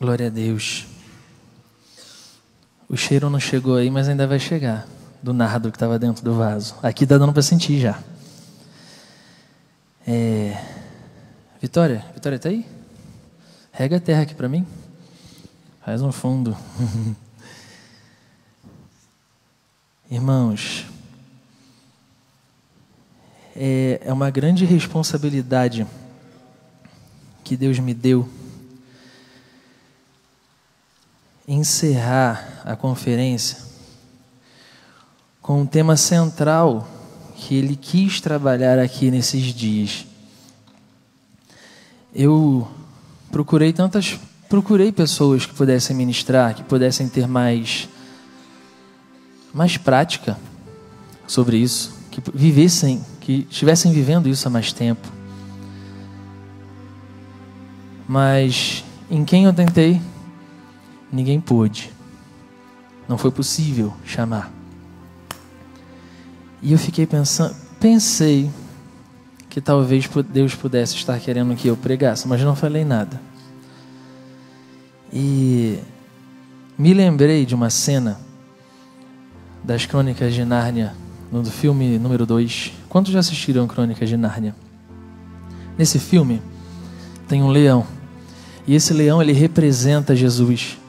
Glória a Deus. O cheiro não chegou aí, mas ainda vai chegar. Do nardo que estava dentro do vaso. Aqui tá dando para sentir já. Vitória tá aí? Rega a terra aqui para mim. Faz um fundo. Irmãos, é uma grande responsabilidade que Deus me deu encerrar a conferência com um tema central que Ele quis trabalhar aqui nesses dias. Eu procurei pessoas que pudessem ministrar, que pudessem ter mais prática sobre isso, que estivessem vivendo isso há mais tempo. Mas em quem eu tentei, ninguém pôde. Não foi possível chamar. E eu pensei que talvez Deus pudesse estar querendo que eu pregasse, mas não falei nada. E me lembrei de uma cena das Crônicas de Nárnia, no filme número 2. Quantos já assistiram Crônicas de Nárnia? Nesse filme tem um leão. E esse leão, ele representa Jesus.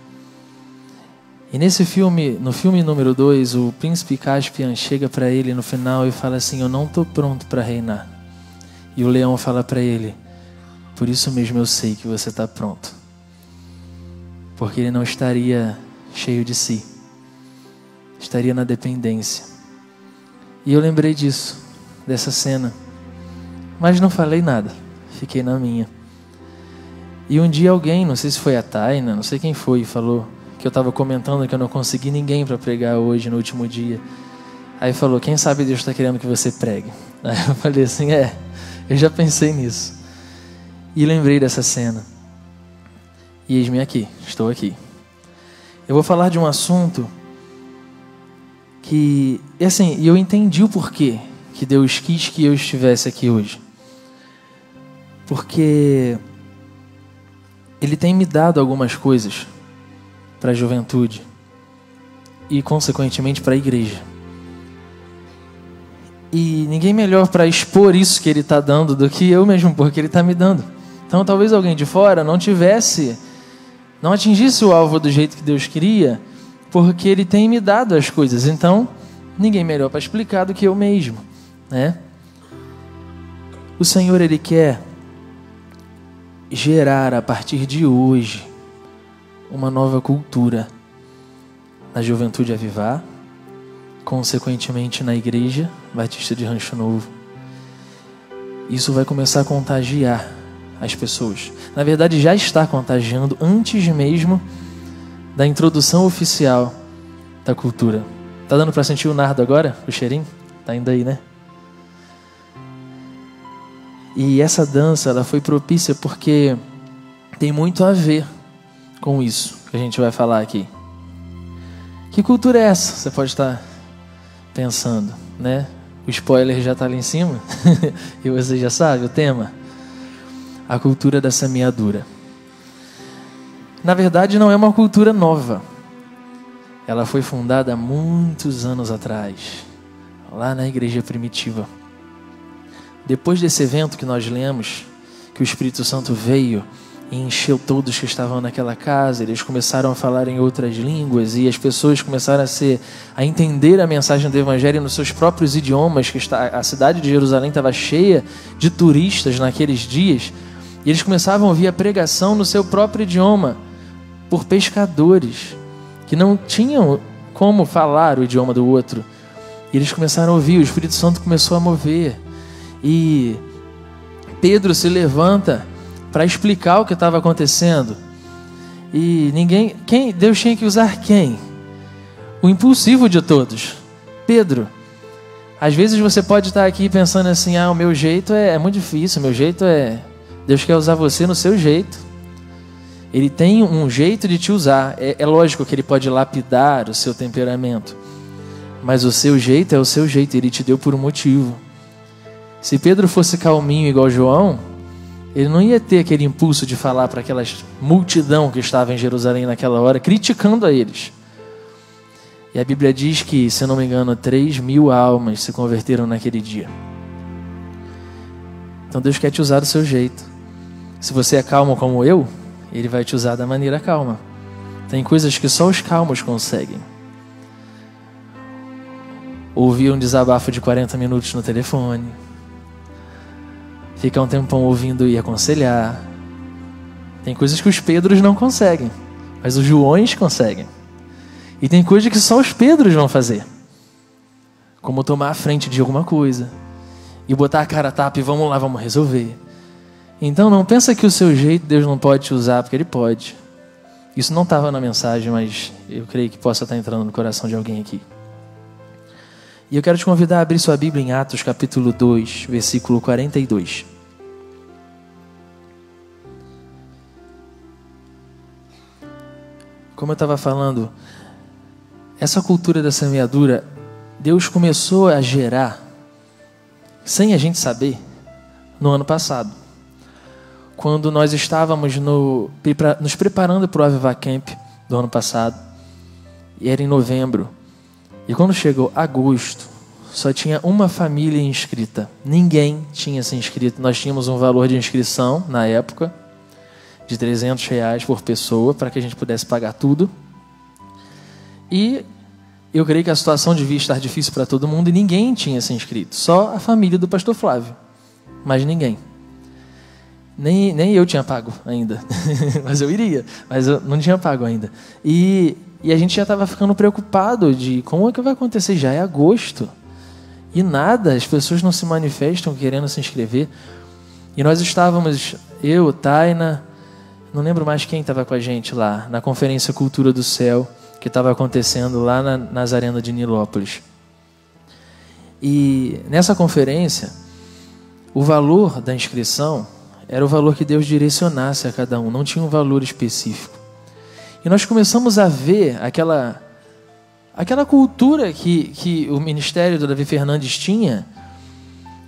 E nesse filme, no filme número 2, o príncipe Caspian chega para ele no final e fala assim: eu não estou pronto para reinar. E o leão fala para ele: por isso mesmo eu sei que você está pronto. Porque ele não estaria cheio de si. Estaria na dependência. E eu lembrei dessa cena. Mas não falei nada. Fiquei na minha. E um dia alguém, não sei se foi a Taina, não sei quem foi, falou que eu estava comentando que eu não consegui ninguém para pregar hoje, no último dia. Aí falou: quem sabe Deus está querendo que você pregue. Aí eu falei assim: eu já pensei nisso. E lembrei dessa cena. E eis-me aqui, estou aqui. Eu vou falar de um assunto que, assim, eu entendi o porquê que Deus quis que eu estivesse aqui hoje. Porque Ele tem me dado algumas coisas para a juventude e, consequentemente, para a igreja. E ninguém melhor para expor isso que Ele está dando do que eu mesmo, porque Ele está me dando. Então, talvez alguém de fora não atingisse o alvo do jeito que Deus queria, porque Ele tem me dado as coisas. Então, ninguém melhor para explicar do que eu mesmo, né? O Senhor, Ele quer gerar a partir de hoje uma nova cultura na Juventude Avivar, consequentemente na Igreja Batista de Rancho Novo. Isso vai começar a contagiar as pessoas. Na verdade, já está contagiando antes mesmo da introdução oficial da cultura. Tá dando para sentir o nardo agora? O cheirinho? Tá indo aí, né? E essa dança, ela foi propícia porque tem muito a ver com isso que a gente vai falar aqui. Que cultura é essa? Você pode estar pensando, né? O spoiler já está ali em cima e você já sabe o tema. A cultura da semeadura. Na verdade, não é uma cultura nova. Ela foi fundada há muitos anos atrás, lá na igreja primitiva. Depois desse evento que nós lemos, que o Espírito Santo veio e encheu todos que estavam naquela casa, eles começaram a falar em outras línguas e as pessoas começaram a entender a mensagem do Evangelho nos seus próprios idiomas, que a cidade de Jerusalém estava cheia de turistas naqueles dias, e eles começavam a ouvir a pregação no seu próprio idioma, por pescadores, que não tinham como falar o idioma do outro. E eles começaram a ouvir, o Espírito Santo começou a mover. E Pedro se levanta para explicar o que estava acontecendo. E Deus tinha que usar quem? O impulsivo de todos, Pedro. Às vezes você pode estar aqui pensando assim: o meu jeito é muito difícil, o meu jeito é... Deus quer usar você no seu jeito. Ele tem um jeito de te usar. É lógico que Ele pode lapidar o seu temperamento, mas o seu jeito é o seu jeito. Ele te deu por um motivo. Se Pedro fosse calminho igual João, Ele não ia ter aquele impulso de falar para aquela multidão que estava em Jerusalém naquela hora, criticando a eles. E a Bíblia diz que, se eu não me engano, 3.000 almas se converteram naquele dia. Então Deus quer te usar do seu jeito. Se você é calmo como eu, Ele vai te usar da maneira calma. Tem coisas que só os calmos conseguem. Ouvir um desabafo de 40 minutos no telefone. Ficar um tempão ouvindo e aconselhar. Tem coisas que os Pedros não conseguem, mas os Joões conseguem. E tem coisas que só os Pedros vão fazer. Como tomar a frente de alguma coisa. E botar a cara a tapa e vamos lá, vamos resolver. Então não pensa que o seu jeito Deus não pode te usar, porque Ele pode. Isso não estava na mensagem, mas eu creio que possa estar entrando no coração de alguém aqui. E eu quero te convidar a abrir sua Bíblia em Atos capítulo 2, versículo 42. Como eu estava falando, essa cultura da semeadura, Deus começou a gerar, sem a gente saber, no ano passado. Quando nós estávamos nos preparando para o Aviva Camp do ano passado, e era em novembro. E quando chegou agosto, só tinha uma família inscrita. Ninguém tinha se inscrito. Nós tínhamos um valor de inscrição, na época, de R$300 por pessoa, para que a gente pudesse pagar tudo. E eu creio que a situação devia estar difícil para todo mundo, e ninguém tinha se inscrito. Só a família do pastor Flávio. Mas ninguém. Nem eu tinha pago ainda. Mas eu iria. Mas eu não tinha pago ainda. E a gente já estava ficando preocupado de como é que vai acontecer. Já é agosto. E nada, as pessoas não se manifestam querendo se inscrever. E nós estávamos, eu, Taina, não lembro mais quem estava com a gente lá, na Conferência Cultura do Céu, que estava acontecendo lá na Nazarena de Nilópolis. E nessa conferência, o valor da inscrição era o valor que Deus direcionasse a cada um, não tinha um valor específico. E nós começamos a ver aquela cultura que o ministério do Davi Fernandes tinha,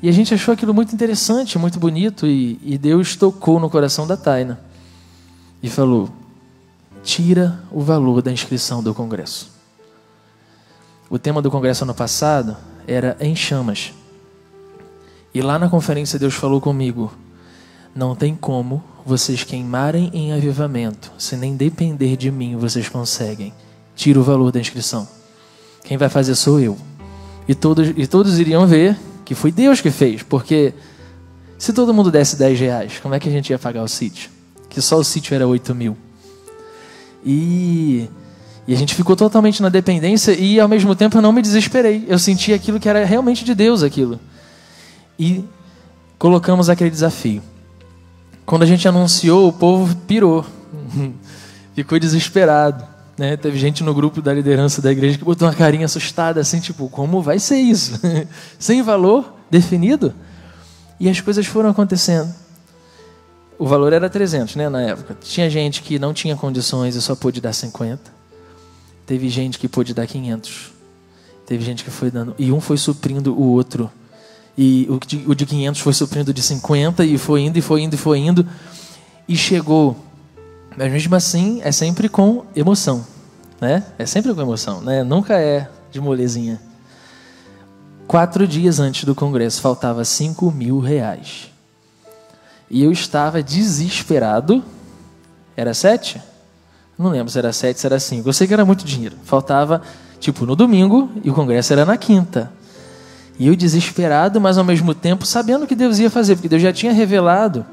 e a gente achou aquilo muito interessante, muito bonito, e Deus tocou no coração da Taina e falou: tira o valor da inscrição do congresso. O tema do congresso ano passado era Em Chamas. E lá na conferência Deus falou comigo: não tem como vocês queimarem em avivamento, se nem depender de mim vocês conseguem. Tira o valor da inscrição. Quem vai fazer sou eu. E todos iriam ver que foi Deus que fez, porque se todo mundo desse R$10, como é que a gente ia pagar o sítio? Que só o sítio era 8.000. E a gente ficou totalmente na dependência, e ao mesmo tempo eu não me desesperei. Eu senti aquilo que era realmente de Deus, aquilo. E colocamos aquele desafio. Quando a gente anunciou, o povo pirou. Ficou desesperado, né? Teve gente no grupo da liderança da igreja que botou uma carinha assustada, assim, tipo, como vai ser isso? Sem valor definido? E as coisas foram acontecendo. O valor era 300, né, na época. Tinha gente que não tinha condições e só pôde dar 50. Teve gente que pôde dar 500. Teve gente que foi dando... E um foi suprindo o outro. E o de 500 foi suprindo de 50, e foi indo, e foi indo, e foi indo. E chegou. Mas mesmo assim, é sempre com emoção, né? É sempre com emoção, né? Nunca é de molezinha. 4 dias antes do congresso, faltava R$5.000. E eu estava desesperado. Era 7? Não lembro se era 7, se era 5. Eu sei que era muito dinheiro. Faltava, no domingo, e o congresso era na quinta. E eu desesperado, mas ao mesmo tempo sabendo o que Deus ia fazer, porque Deus já tinha revelado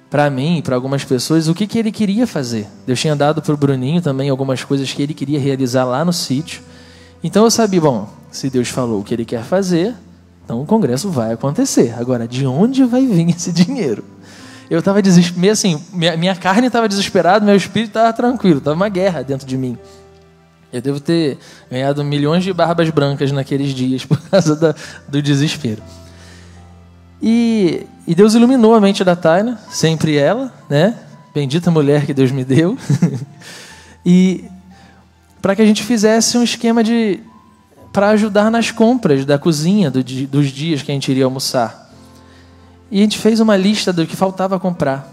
para mim e para algumas pessoas o que Ele queria fazer. Deus tinha dado para o Bruninho também algumas coisas que Ele queria realizar lá no sítio. Então eu sabia, bom, se Deus falou o que Ele quer fazer, então o congresso vai acontecer. Agora, de onde vai vir esse dinheiro? Eu estava desesperado, assim, minha carne estava desesperada, meu espírito estava tranquilo, estava uma guerra dentro de mim. Eu devo ter ganhado milhões de barbas brancas naqueles dias por causa do desespero. E Deus iluminou a mente da Taina, sempre ela, né? Bendita mulher que Deus me deu. E para que a gente fizesse um esquema para ajudar nas compras da cozinha dos dias que a gente iria almoçar. E a gente fez uma lista do que faltava comprar.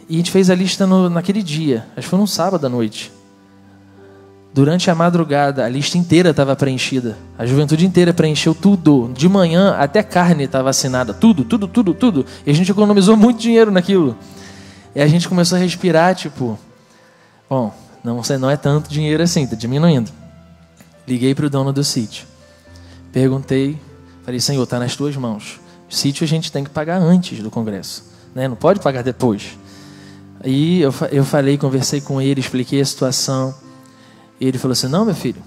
E a gente fez a lista naquele dia. Acho que foi num sábado à noite. Durante a madrugada, a lista inteira estava preenchida. A juventude inteira preencheu tudo. De manhã até carne estava assinada. Tudo. E a gente economizou muito dinheiro naquilo. E a gente começou a respirar, tipo... Bom, não é tanto dinheiro assim, está diminuindo. Liguei para o dono do sítio. Perguntei. Falei, Senhor, está nas tuas mãos. O sítio a gente tem que pagar antes do congresso, né? Não pode pagar depois. Aí eu falei, conversei com ele, expliquei a situação. E ele falou assim, não, meu filho,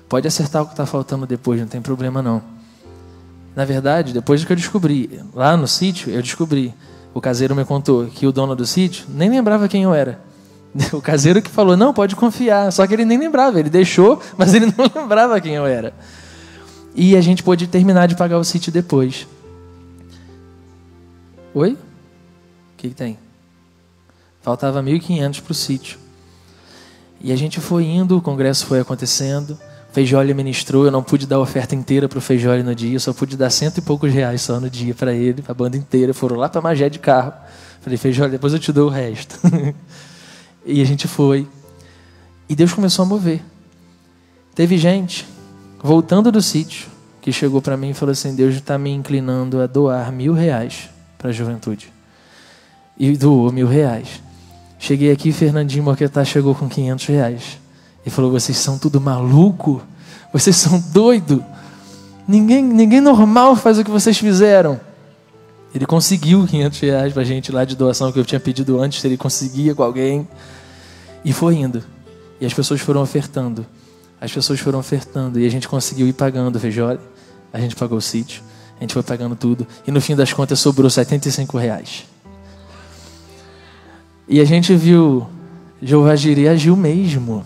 pode acertar o que está faltando depois, não tem problema não. Na verdade, depois do que eu descobri, lá no sítio, o caseiro me contou que o dono do sítio nem lembrava quem eu era. O caseiro que falou, não, pode confiar, só que ele nem lembrava, ele deixou, mas ele não lembrava quem eu era. E a gente pôde terminar de pagar o sítio depois. Oi? O que tem? Faltava 1.500 para o sítio. E a gente foi indo, o congresso foi acontecendo, Feijoli ministrou, eu não pude dar a oferta inteira para o Feijoli no dia, eu só pude dar R$100 e poucos só no dia para ele, para a banda inteira. Foram lá para Magé de carro. Falei, Feijoli, depois eu te dou o resto. E a gente foi. E Deus começou a mover. Teve gente, voltando do sítio, que chegou para mim e falou assim, Deus está me inclinando a doar R$1.000 para a juventude. E doou R$1.000. Cheguei aqui, Fernandinho Moquetá chegou com R$500. E falou, vocês são tudo maluco? Vocês são doido? Ninguém normal faz o que vocês fizeram. Ele conseguiu R$500 para a gente lá de doação que eu tinha pedido antes, se ele conseguia com alguém. E foi indo. E as pessoas foram ofertando. E a gente conseguiu ir pagando o Feijoli. A gente pagou o sítio. A gente foi pagando tudo. E no fim das contas sobrou R$75. E a gente viu Jeová Jireh agiu mesmo.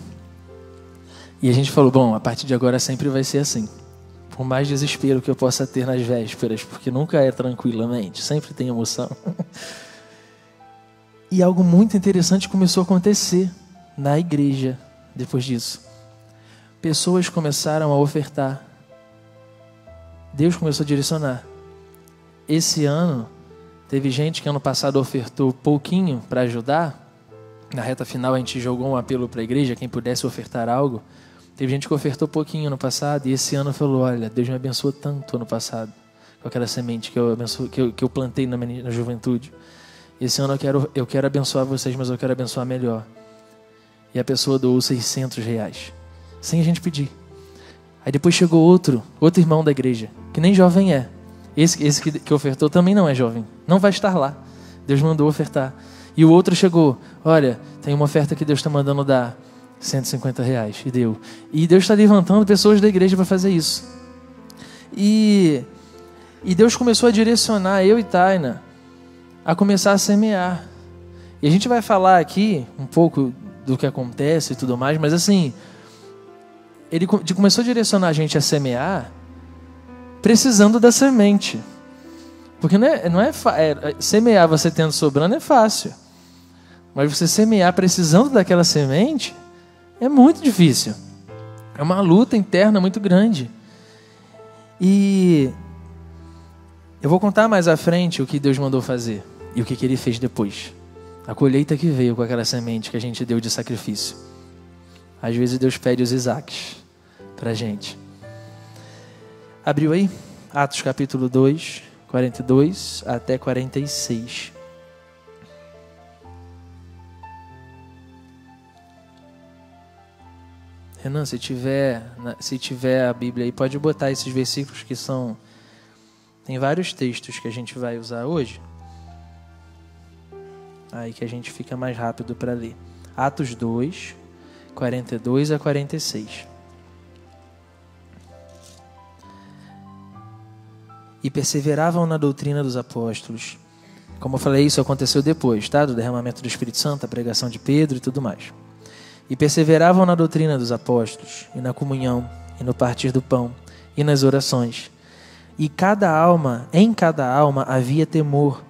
E a gente falou, bom, a partir de agora sempre vai ser assim. Por mais desespero que eu possa ter nas vésperas, porque nunca é tranquilamente, sempre tem emoção. E algo muito interessante começou a acontecer na igreja depois disso. Pessoas começaram a ofertar. Deus começou a direcionar. Esse ano, teve gente que ano passado ofertou pouquinho para ajudar. Na reta final a gente jogou um apelo para a igreja, quem pudesse ofertar algo. Teve gente que ofertou pouquinho ano passado e esse ano falou, olha, Deus me abençoou tanto ano passado, com aquela semente que eu plantei na juventude. Esse ano eu quero abençoar vocês, mas eu quero abençoar melhor. E a pessoa doou R$600, sem a gente pedir. Aí depois chegou outro irmão da igreja, que nem jovem é. Esse que ofertou também não é jovem, não vai estar lá. Deus mandou ofertar. E o outro chegou, olha, tem uma oferta que Deus está mandando dar, R$150, e deu. E Deus está levantando pessoas da igreja para fazer isso. E Deus começou a direcionar eu e Taina a começar a semear. E a gente vai falar aqui um pouco do que acontece e tudo mais, mas assim, Ele começou a direcionar a gente a semear precisando da semente. Porque semear você tendo sobrando é fácil. Mas você semear precisando daquela semente é muito difícil. É uma luta interna muito grande. E eu vou contar mais à frente o que Deus mandou fazer e o que Ele fez depois. A colheita que veio com aquela semente que a gente deu de sacrifício. Às vezes Deus pede os Isaques pra gente. Abriu aí? Atos capítulo 2, 42 até 46. Renan, se tiver a Bíblia aí, pode botar esses versículos que são... Tem vários textos que a gente vai usar hoje. Aí que a gente fica mais rápido para ler. Atos 2, 42 a 46. E perseveravam na doutrina dos apóstolos. Como eu falei, isso aconteceu depois, tá? Do derramamento do Espírito Santo, a pregação de Pedro e tudo mais. E perseveravam na doutrina dos apóstolos, e na comunhão, e no partir do pão, e nas orações. E em cada alma havia temor,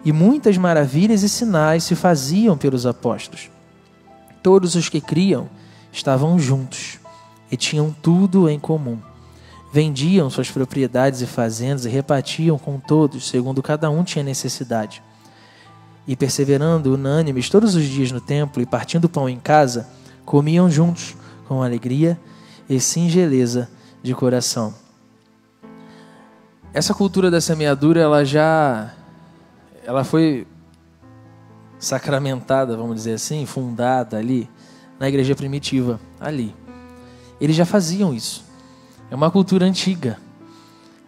e muitas maravilhas e sinais se faziam pelos apóstolos. Todos os que criam estavam juntos, e tinham tudo em comum. vendiam suas propriedades e fazendas e repartiam com todos, segundo cada um tinha necessidade. E perseverando unânimes todos os dias no templo e partindo pão em casa, comiam juntos com alegria e singeleza de coração. Essa cultura da semeadura, ela foi sacramentada, vamos dizer assim, fundada ali na igreja primitiva, ali. Eles já faziam isso. É uma cultura antiga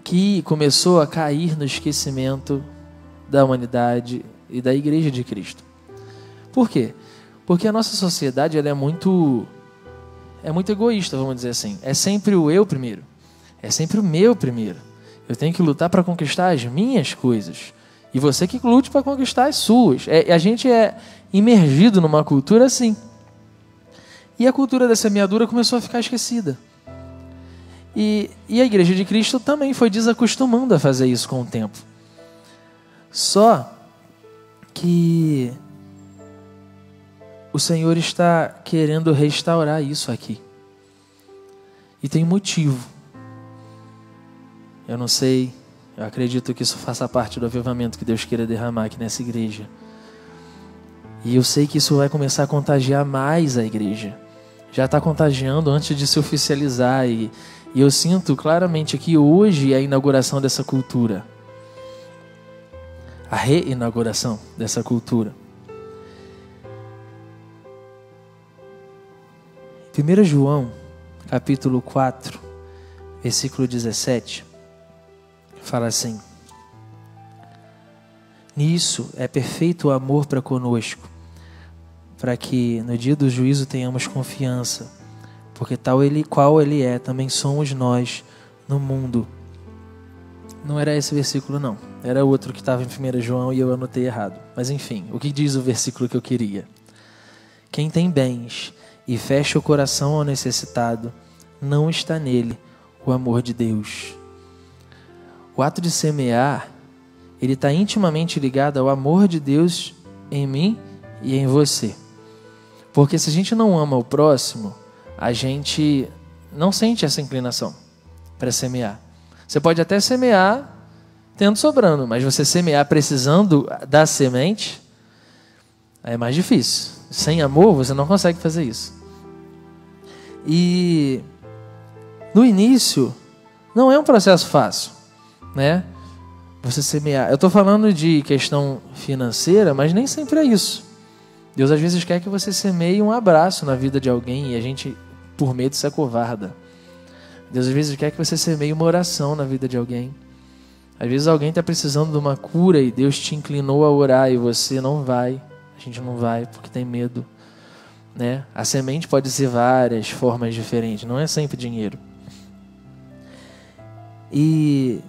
que começou a cair no esquecimento da humanidade e da igreja de Cristo. Por quê? Porque a nossa sociedade ela é muito egoísta, vamos dizer assim. É sempre o eu primeiro. É sempre o meu primeiro. Eu tenho que lutar para conquistar as minhas coisas. E você que lute para conquistar as suas. A gente é imergido numa cultura assim. E a cultura da semeadura começou a ficar esquecida. E a igreja de Cristo também foi desacostumando a fazer isso com o tempo. Só que o Senhor está querendo restaurar isso aqui. E tem motivo. Eu não sei, eu acredito que isso faça parte do avivamento que Deus queira derramar aqui nessa igreja. E eu sei que isso vai começar a contagiar mais a igreja. Já está contagiando antes de se oficializar. E eu sinto claramente aqui hoje a inauguração dessa cultura. A reinauguração dessa cultura. 1 João, capítulo 4, versículo 17, fala assim: nisso é perfeito o amor para conosco, para que no dia do juízo tenhamos confiança, porque qual ele é, também somos nós no mundo. Não era esse versículo não, era outro que estava em 1 João e eu anotei errado. Mas enfim, o que diz o versículo que eu queria? Quem tem bens e fecha o coração ao necessitado, não está nele o amor de Deus. O ato de semear, ele está intimamente ligado ao amor de Deus em mim e em você. Porque se a gente não ama o próximo, a gente não sente essa inclinação para semear. Você pode até semear tendo sobrando, mas você semear precisando da semente, é mais difícil. Sem amor, você não consegue fazer isso. E no início, não é um processo fácil, né? Você semear. Eu estou falando de questão financeira, mas nem sempre é isso. Deus às vezes quer que você semeie um abraço na vida de alguém e a gente, por medo, se acovarda. Deus às vezes quer que você semeie uma oração na vida de alguém. Às vezes alguém está precisando de uma cura e Deus te inclinou a orar e você não vai. A gente não vai porque tem medo, né? A semente pode ser várias formas diferentes, não é sempre dinheiro. E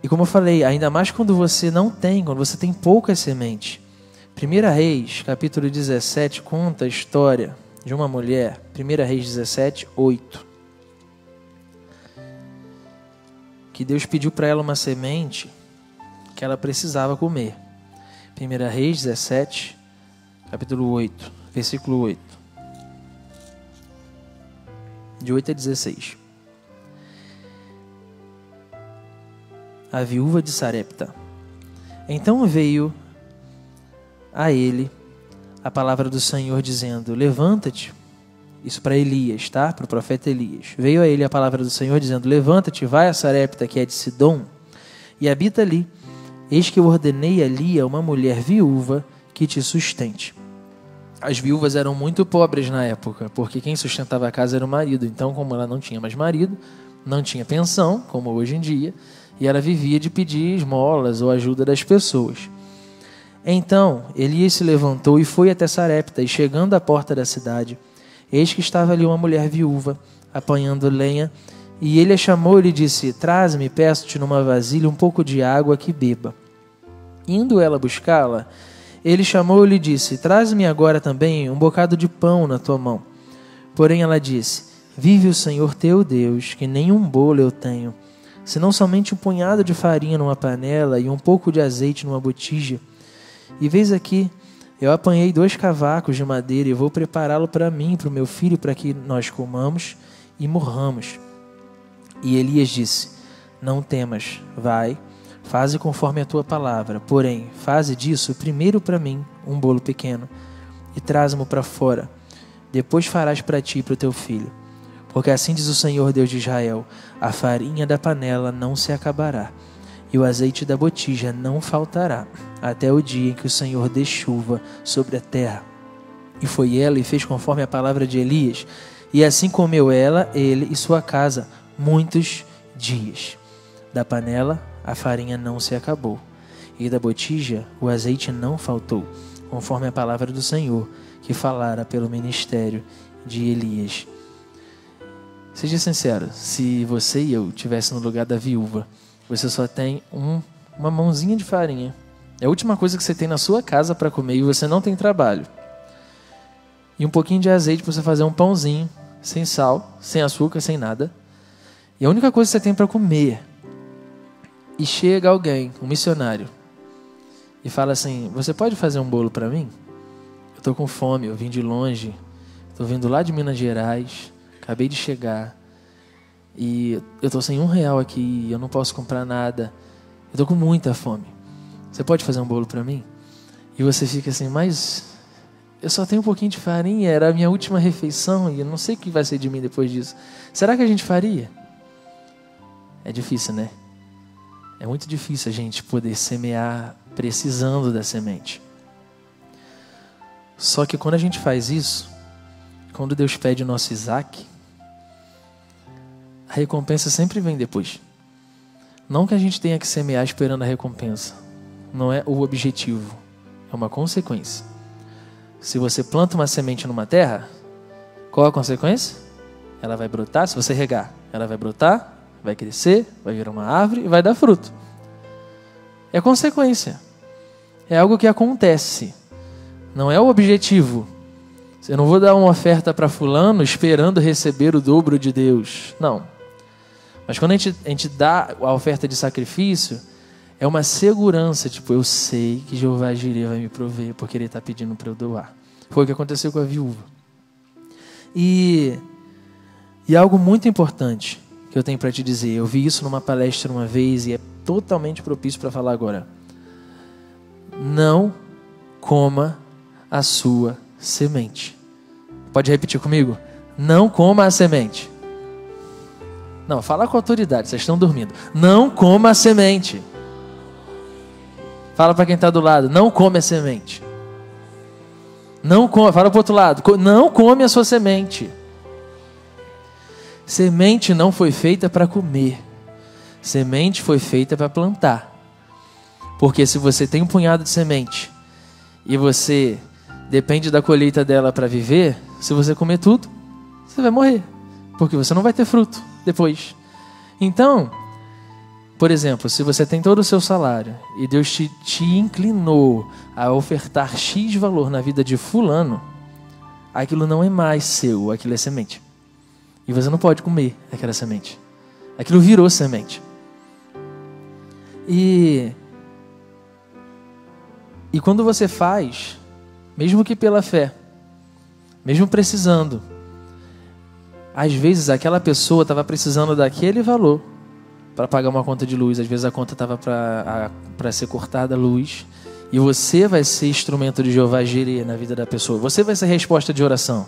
como eu falei, ainda mais quando você não tem, quando você tem pouca semente. 1 Reis, capítulo 17, conta a história de uma mulher. 1 Reis 17, 8. Que Deus pediu para ela uma semente que ela precisava comer. 1 Reis 17, capítulo 8, versículo 8. De 8 a 16. A viúva de Sarepta. Então veio a ele a palavra do Senhor dizendo: levanta-te. Isso para Elias, tá? Para o profeta Elias. Veio a ele a palavra do Senhor dizendo: levanta-te, vai a Sarepta, que é de Sidom, e habita ali. Eis que eu ordenei ali a uma mulher viúva que te sustente. As viúvas eram muito pobres na época, porque quem sustentava a casa era o marido. Então, como ela não tinha mais marido, não tinha pensão, como hoje em dia, e ela vivia de pedir esmolas ou ajuda das pessoas. Então, Elias se levantou e foi até Sarepta, e chegando à porta da cidade, eis que estava ali uma mulher viúva, apanhando lenha, e ele a chamou e lhe disse: traze-me, peço-te, numa vasilha um pouco de água que beba. Indo ela buscá-la, ele chamou e lhe disse: traze-me agora também um bocado de pão na tua mão. Porém ela disse: vive o Senhor teu Deus, que nem um bolo eu tenho, senão somente um punhado de farinha numa panela e um pouco de azeite numa botija. E veis aqui, eu apanhei 2 cavacos de madeira e vou prepará-lo para mim e para o meu filho, para que nós comamos e morramos. E Elias disse: não temas, vai, faze conforme a tua palavra. Porém, faze disso primeiro para mim um bolo pequeno e traze-mo para fora. Depois farás para ti e para o teu filho. Porque assim diz o Senhor Deus de Israel: a farinha da panela não se acabará, e o azeite da botija não faltará, até o dia em que o Senhor dê chuva sobre a terra. E foi ela e fez conforme a palavra de Elias, e assim comeu ela, ele e sua casa muitos dias. Da panela a farinha não se acabou, e da botija o azeite não faltou, conforme a palavra do Senhor, que falara pelo ministério de Elias. Seja sincero, se você e eu estivesse no lugar da viúva, você só tem uma mãozinha de farinha. É a última coisa que você tem na sua casa para comer e você não tem trabalho. E um pouquinho de azeite para você fazer um pãozinho, sem sal, sem açúcar, sem nada. E a única coisa que você tem para comer. E chega alguém, um missionário, e fala assim: você pode fazer um bolo para mim? Eu estou com fome, eu vim de longe, estou vindo lá de Minas Gerais, acabei de chegar, e eu estou sem R$1 aqui, eu não posso comprar nada, eu estou com muita fome. Você pode fazer um bolo para mim? E você fica assim: mas eu só tenho um pouquinho de farinha, era a minha última refeição, e eu não sei o que vai ser de mim depois disso. Será que a gente faria? É difícil, né? É muito difícil a gente poder semear precisando da semente. Só que quando a gente faz isso, quando Deus pede o nosso Isaac, a recompensa sempre vem depois. Não que a gente tenha que semear esperando a recompensa. Não é o objetivo. É uma consequência. Se você planta uma semente numa terra, qual a consequência? Ela vai brotar. Se você regar, ela vai brotar, vai crescer, vai virar uma árvore e vai dar fruto. É consequência. É algo que acontece. Não é o objetivo. Eu não vou dar uma oferta para fulano esperando receber o dobro de Deus. Não. Mas quando a gente dá a oferta de sacrifício, é uma segurança. Tipo, eu sei que Jeová Jireh vai me prover, porque Ele está pedindo para eu doar. Foi o que aconteceu com a viúva. E algo muito importante que eu tenho para te dizer. Eu vi isso numa palestra uma vez e é totalmente propício para falar agora. Não coma a sua semente. Pode repetir comigo? Não coma a semente. Não, fala com autoridade, vocês estão dormindo. Não coma a semente. Fala para quem está do lado, não come a semente. Não come, fala para o outro lado, não come a sua semente. Semente não foi feita para comer. Semente foi feita para plantar. Porque se você tem um punhado de semente e você depende da colheita dela para viver, se você comer tudo, você vai morrer. Porque você não vai ter fruto depois. Então, por exemplo, se você tem todo o seu salário e Deus te inclinou a ofertar X valor na vida de fulano, aquilo não é mais seu, aquilo é semente. E você não pode comer aquela semente. Aquilo virou semente. E quando você faz, mesmo que pela fé, mesmo precisando, às vezes aquela pessoa estava precisando daquele valor para pagar uma conta de luz, às vezes a conta estava para ser cortada a luz, e você vai ser instrumento de Jeová Jireh na vida da pessoa, você vai ser resposta de oração,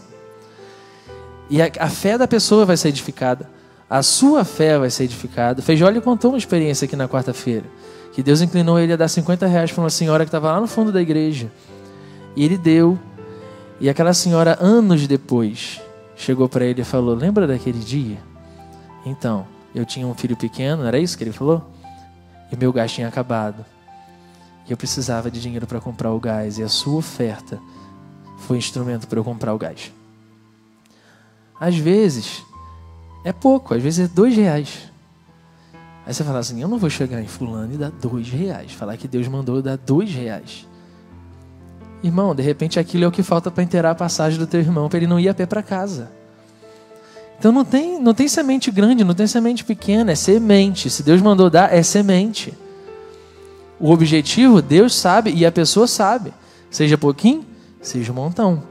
e a fé da pessoa vai ser edificada, a sua fé vai ser edificada. Feijoli contou uma experiência aqui na quarta-feira, que Deus inclinou ele a dar R$50 para uma senhora que estava lá no fundo da igreja, e ele deu, e aquela senhora anos depois chegou para ele e falou: lembra daquele dia? Então, eu tinha um filho pequeno, era isso que ele falou? E meu gás tinha acabado. E eu precisava de dinheiro para comprar o gás. E a sua oferta foi instrumento para eu comprar o gás. Às vezes, é pouco. Às vezes é R$2. Aí você fala assim: eu não vou chegar em fulano e dar R$2. Falar que Deus mandou eu dar R$2. Irmão, de repente aquilo é o que falta para inteirar a passagem do teu irmão, para ele não ir a pé para casa. Então não tem semente grande, não tem semente pequena, é semente. Se Deus mandou dar, é semente. O objetivo, Deus sabe e a pessoa sabe. Seja pouquinho, seja um montão.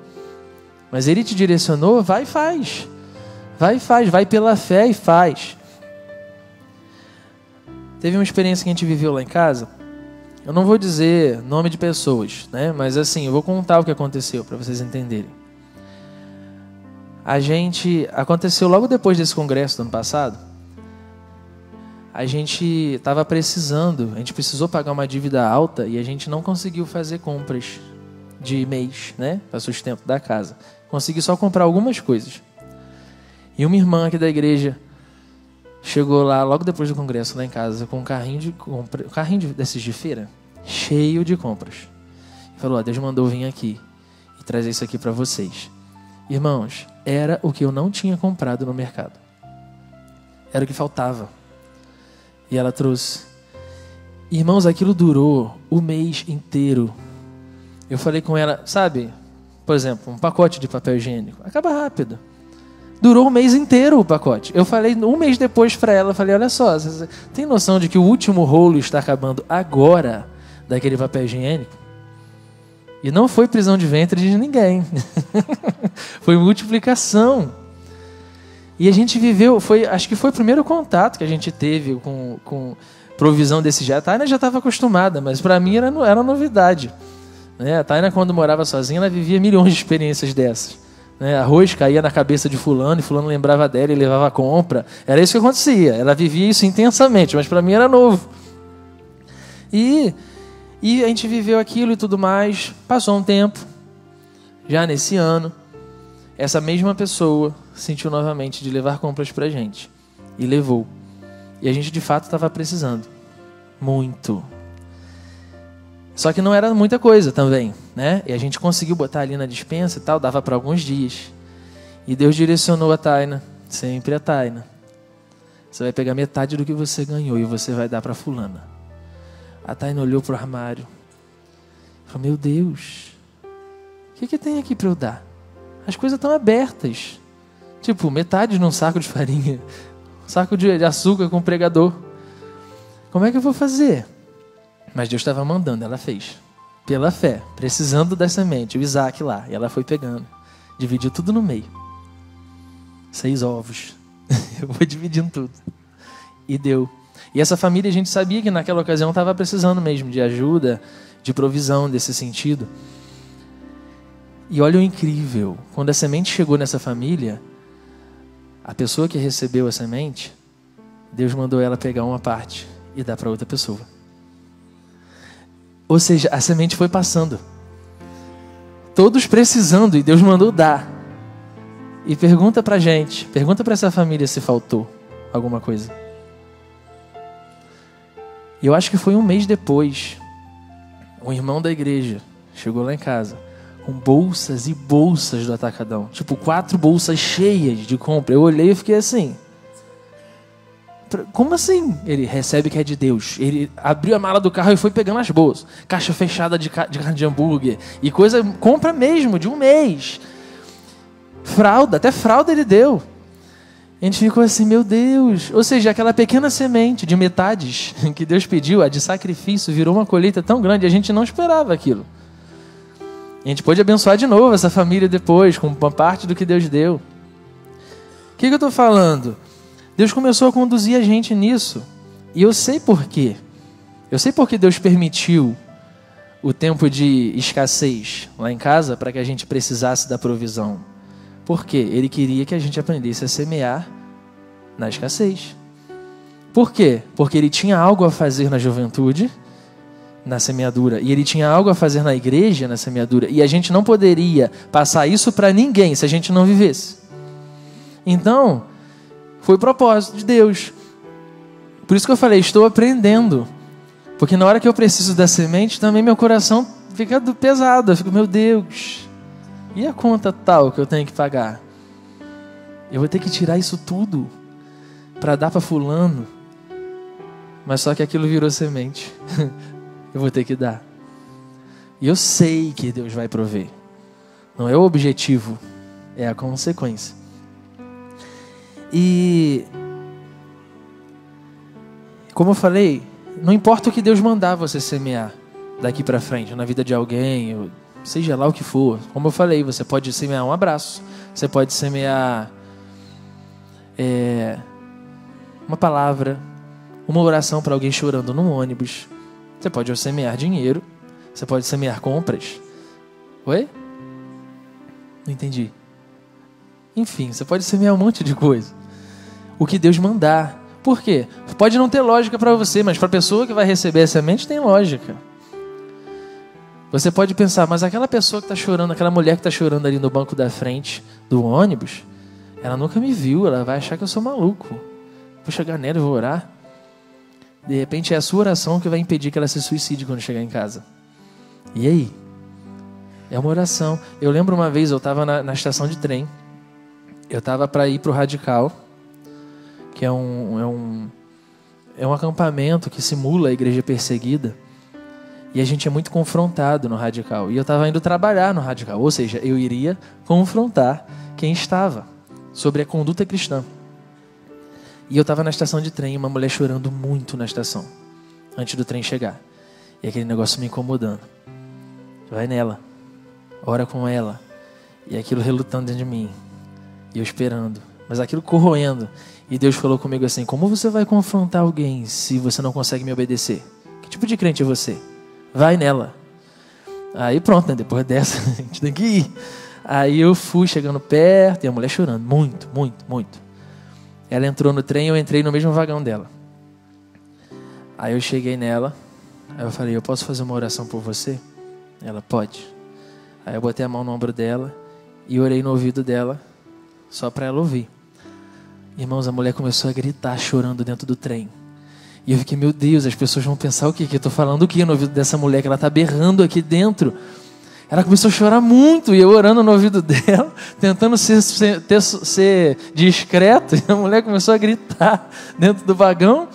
Mas Ele te direcionou, vai e faz. Vai e faz, vai pela fé e faz. Teve uma experiência que a gente viveu lá em casa. Eu não vou dizer nome de pessoas, né? Mas assim, eu vou contar o que aconteceu para vocês entenderem. Aconteceu logo depois desse congresso do ano passado. A gente estava precisando, a gente precisou pagar uma dívida alta e a gente não conseguiu fazer compras de mês, né? Para sustento da casa. Consegui só comprar algumas coisas. E uma irmã aqui da igreja chegou lá logo depois do congresso lá em casa com um carrinho desses de feira, cheio de compras. E falou: Deus mandou vir aqui e trazer isso aqui para vocês. Irmãos, era o que eu não tinha comprado no mercado. Era o que faltava. E ela trouxe. Irmãos, aquilo durou o mês inteiro. Eu falei com ela, sabe, por exemplo, um pacote de papel higiênico. Acaba rápido. Durou o mês inteiro o pacote. Eu falei um mês depois para ela, eu falei: olha só, você tem noção de que o último rolo está acabando agora daquele papel higiênico? E não foi prisão de ventre de ninguém. Foi multiplicação. E a gente viveu, acho que foi o primeiro contato que a gente teve com provisão desse jeito. A Taina já estava acostumada, mas para mim era novidade. A Taina, quando morava sozinha, ela vivia milhões de experiências dessas. Arroz caía na cabeça de fulano e fulano lembrava dela e levava a compra. Era isso que acontecia. Ela vivia isso intensamente, mas para mim era novo. E a gente viveu aquilo e tudo mais. Passou um tempo, já nesse ano, essa mesma pessoa sentiu novamente de levar compras pra gente. E levou. E a gente de fato estava precisando. Muito. Só que não era muita coisa também, né? E a gente conseguiu botar ali na despensa e tal, dava para alguns dias. E Deus direcionou a Taina, sempre a Taina. Você vai pegar metade do que você ganhou e você vai dar para fulana. A Taina olhou pro armário. Falou: meu Deus, o que tem aqui para eu dar? As coisas estão abertas. Tipo, metade num saco de farinha, um saco de açúcar com pregador. Como é que eu vou fazer? Mas Deus estava mandando, ela fez. Pela fé, precisando da semente, o Isaac lá. E ela foi pegando, dividiu tudo no meio. 6 ovos. Eu vou dividindo tudo. E deu. E essa família, a gente sabia que naquela ocasião estava precisando mesmo de ajuda, de provisão desse sentido. E olha o incrível, quando a semente chegou nessa família, a pessoa que recebeu a semente, Deus mandou ela pegar uma parte e dar para outra pessoa. Ou seja, a semente foi passando. Todos precisando e Deus mandou dar. E pergunta pra gente, pergunta para essa família se faltou alguma coisa. E eu acho que foi um mês depois, um irmão da igreja chegou lá em casa com bolsas e bolsas do Atacadão. Tipo, 4 bolsas cheias de compra. Eu olhei e fiquei assim: como assim? Ele recebe que é de Deus. Ele abriu a mala do carro e foi pegando as bolsas. Caixa fechada de carne de hambúrguer. E coisa, compra mesmo, de um mês. Fralda, até fralda ele deu. A gente ficou assim: meu Deus. Ou seja, aquela pequena semente de metades que Deus pediu, a de sacrifício, virou uma colheita tão grande. A gente não esperava aquilo. A gente pôde abençoar de novo essa família depois, com uma parte do que Deus deu. O que eu estou falando? Deus começou a conduzir a gente nisso. E eu sei por quê. Eu sei por que Deus permitiu o tempo de escassez lá em casa para que a gente precisasse da provisão. Por quê? Ele queria que a gente aprendesse a semear na escassez. Por quê? Porque ele tinha algo a fazer na juventude, na semeadura. E ele tinha algo a fazer na igreja, na semeadura. E a gente não poderia passar isso para ninguém se a gente não vivesse. Então, foi o propósito de Deus. Por isso que eu falei, estou aprendendo. Porque na hora que eu preciso da semente, também meu coração fica pesado. Eu fico: meu Deus, e a conta tal que eu tenho que pagar? Eu vou ter que tirar isso tudo para dar para fulano. Mas só que aquilo virou semente. Eu vou ter que dar. E eu sei que Deus vai prover. Não é o objetivo, é a consequência. E como eu falei, não importa o que Deus mandar você semear daqui para frente, na vida de alguém, seja lá o que for. Como eu falei, você pode semear um abraço, você pode semear uma palavra, uma oração para alguém chorando no ônibus. Você pode semear dinheiro. Você pode semear compras. Oi? Não entendi. Enfim, você pode semear um monte de coisa. O que Deus mandar. Por quê? Pode não ter lógica para você, mas para a pessoa que vai receber a semente tem lógica. Você pode pensar, mas aquela pessoa que está chorando, aquela mulher que está chorando ali no banco da frente do ônibus, ela nunca me viu, ela vai achar que eu sou maluco. Vou chegar nela e vou orar. De repente é a sua oração que vai impedir que ela se suicide quando chegar em casa. E aí? É uma oração. Eu lembro uma vez, eu estava na estação de trem. Eu estava para ir para o Radical, que é um acampamento que simula a igreja perseguida. E a gente é muito confrontado no Radical. E eu estava indo trabalhar no Radical. Ou seja, eu iria confrontar quem estava sobre a conduta cristã. E eu estava na estação de trem, uma mulher chorando muito na estação, antes do trem chegar. E aquele negócio me incomodando. Vai nela, ora com ela. E aquilo relutando dentro de mim. E eu esperando. Mas aquilo corroendo. E Deus falou comigo assim, como você vai confrontar alguém se você não consegue me obedecer? Que tipo de crente é você? Vai nela. Aí pronto, né? Depois dessa, a gente tem que ir. Aí eu fui chegando perto e a mulher chorando. Muito, muito, muito. Ela entrou no trem e eu entrei no mesmo vagão dela. Aí eu cheguei nela. Aí eu falei, eu posso fazer uma oração por você? Ela, pode. Aí eu botei a mão no ombro dela e orei no ouvido dela, só para ela ouvir. Irmãos, a mulher começou a gritar, chorando dentro do trem. E eu fiquei, meu Deus, as pessoas vão pensar o quê? Que eu estou falando o quê no ouvido dessa mulher? Que ela está berrando aqui dentro. Ela começou a chorar muito, e eu orando no ouvido dela, tentando ser discreto, e a mulher começou a gritar dentro do vagão,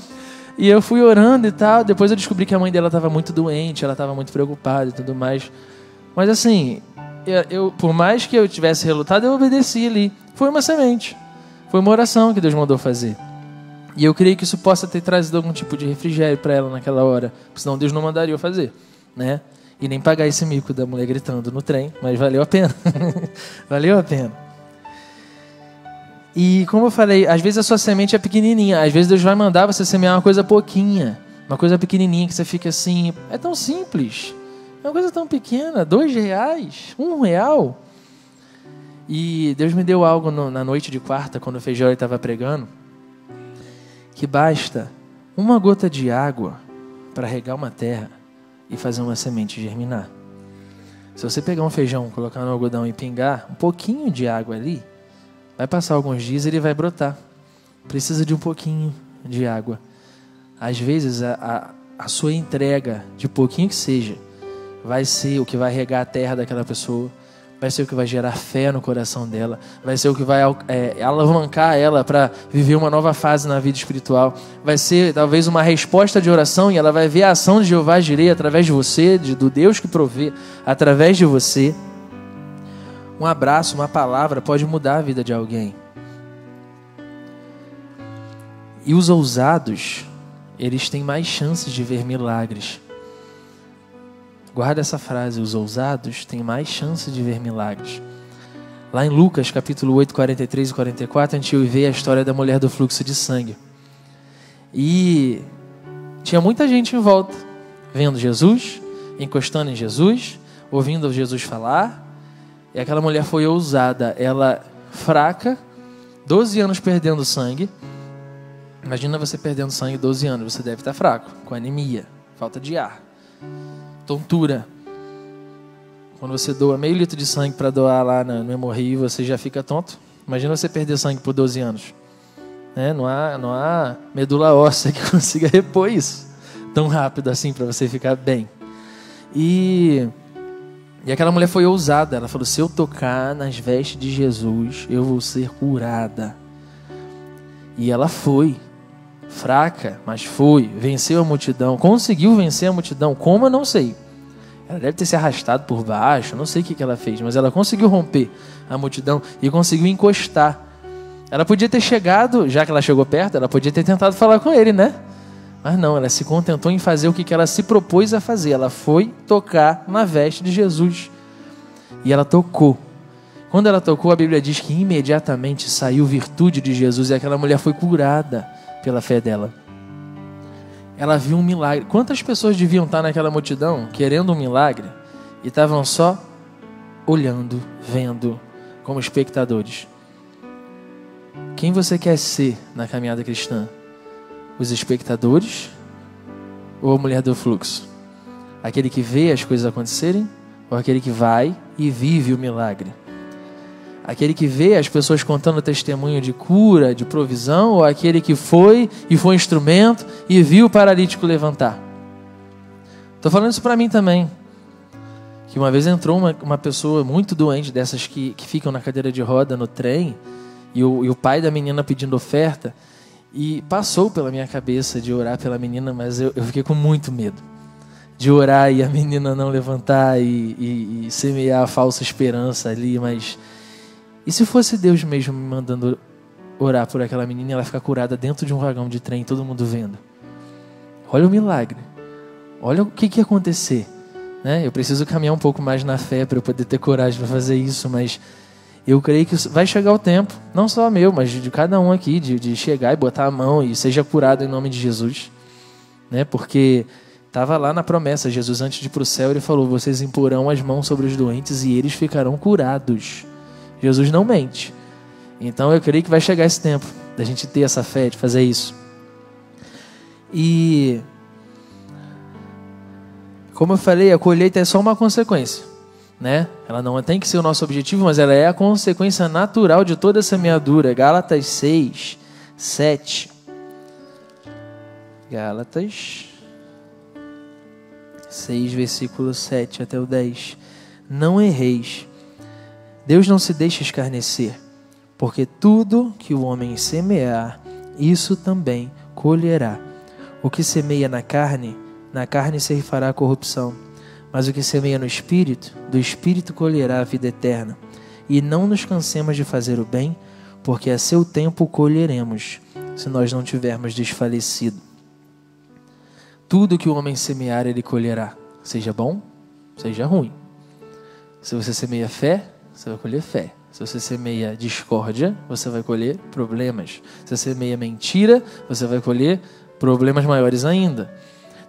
e eu fui orando e tal. Depois eu descobri que a mãe dela estava muito doente, ela estava muito preocupada e tudo mais. Mas assim, por mais que eu tivesse relutado, eu obedeci ali. Foi uma semente, foi uma oração que Deus mandou fazer. E eu creio que isso possa ter trazido algum tipo de refrigério para ela naquela hora, senão Deus não mandaria eu fazer, né? E nem pagar esse mico da mulher gritando no trem, mas valeu a pena. Valeu a pena. E como eu falei, às vezes a sua semente é pequenininha, às vezes Deus vai mandar você semear uma coisa pouquinha, uma coisa pequenininha que você fica assim, é tão simples, é uma coisa tão pequena, R$2, R$1. E Deus me deu algo na noite de quarta, quando o Feijó estava pregando, que basta uma gota de água para regar uma terra e fazer uma semente germinar. Se você pegar um feijão, colocar no algodão e pingar um pouquinho de água ali, vai passar alguns dias e ele vai brotar. Precisa de um pouquinho de água. Às vezes a sua entrega, de pouquinho que seja, vai ser o que vai regar a terra daquela pessoa, vai ser o que vai gerar fé no coração dela, vai ser o que vai alavancar ela para viver uma nova fase na vida espiritual, vai ser talvez uma resposta de oração e ela vai ver a ação de Jeová Jireh através de você, do Deus que provê através de você. Um abraço, uma palavra pode mudar a vida de alguém. E os ousados, eles têm mais chances de ver milagres. Guarda essa frase, os ousados têm mais chance de ver milagres. Lá em Lucas, capítulo 8, 43 e 44, a gente vê a história da mulher do fluxo de sangue. E tinha muita gente em volta, vendo Jesus, encostando em Jesus, ouvindo Jesus falar. E aquela mulher foi ousada, ela fraca, 12 anos perdendo sangue. Imagina você perdendo sangue 12 anos, você deve estar fraco, com anemia, falta de ar. Tontura. Quando você doa meio litro de sangue para doar lá no hemorrio, você já fica tonto. Imagina você perder sangue por 12 anos. Não há medula óssea que consiga repor isso tão rápido assim para você ficar bem. E aquela mulher foi ousada. Ela falou, se eu tocar nas vestes de Jesus, eu vou ser curada. E ela foi. Fraca, mas foi, venceu a multidão, conseguiu vencer a multidão, como eu não sei. Ela deve ter se arrastado por baixo, não sei o que ela fez, mas ela conseguiu romper a multidão e conseguiu encostar. Ela podia ter chegado, já que ela chegou perto, ela podia ter tentado falar com ele, né? Mas não, ela se contentou em fazer o que ela se propôs a fazer. Ela foi tocar na veste de Jesus. E ela tocou. Quando ela tocou, a Bíblia diz que imediatamente saiu virtude de Jesus e aquela mulher foi curada pela fé dela. ela viu um milagre. Quantas pessoas deviam estar naquela multidão querendo um milagre e estavam só olhando, vendo, como espectadores? Quem você quer ser na caminhada cristã? Os espectadores ou a mulher do fluxo? Aquele que vê as coisas acontecerem ou aquele que vai e vive o milagre? Aquele que vê as pessoas contando testemunho de cura, de provisão, ou aquele que foi e foi instrumento e viu o paralítico levantar? Estou falando isso para mim também. Que uma vez entrou uma pessoa muito doente, dessas que ficam na cadeira de roda no trem, e o pai da menina pedindo oferta, e passou pela minha cabeça de orar pela menina, mas eu fiquei com muito medo de orar e a menina não levantar e semear a falsa esperança ali. Mas e se fosse Deus mesmo me mandando orar por aquela menina e ela ficar curada dentro de um vagão de trem, todo mundo vendo? Olha o milagre, olha o que ia acontecer, né? Eu preciso caminhar um pouco mais na fé para eu poder ter coragem para fazer isso, mas eu creio que vai chegar o tempo, não só meu, mas de cada um aqui, de chegar e botar a mão e seja curado em nome de Jesus, né? Porque estava lá na promessa, Jesus antes de ir para o céu, ele falou: vocês imporão as mãos sobre os doentes e eles ficarão curados. Jesus não mente. Então eu creio que vai chegar esse tempo da gente ter essa fé, de fazer isso. E como eu falei, a colheita é só uma consequência, né? Ela não tem que ser o nosso objetivo, mas ela é a consequência natural de toda essa semeadura. Gálatas 6, 7. Gálatas 6, versículo 7 até o 10. Não erreis. Deus não se deixa escarnecer, porque tudo que o homem semear, isso também colherá. O que semeia na carne se fará a corrupção. Mas o que semeia no Espírito, do Espírito colherá a vida eterna. E não nos cansemos de fazer o bem, porque a seu tempo colheremos, se nós não tivermos desfalecido. Tudo que o homem semear, ele colherá. Seja bom, seja ruim. Se você semeia fé, você vai colher fé. Se você semeia discórdia, você vai colher problemas. Se você semeia mentira, você vai colher problemas maiores ainda.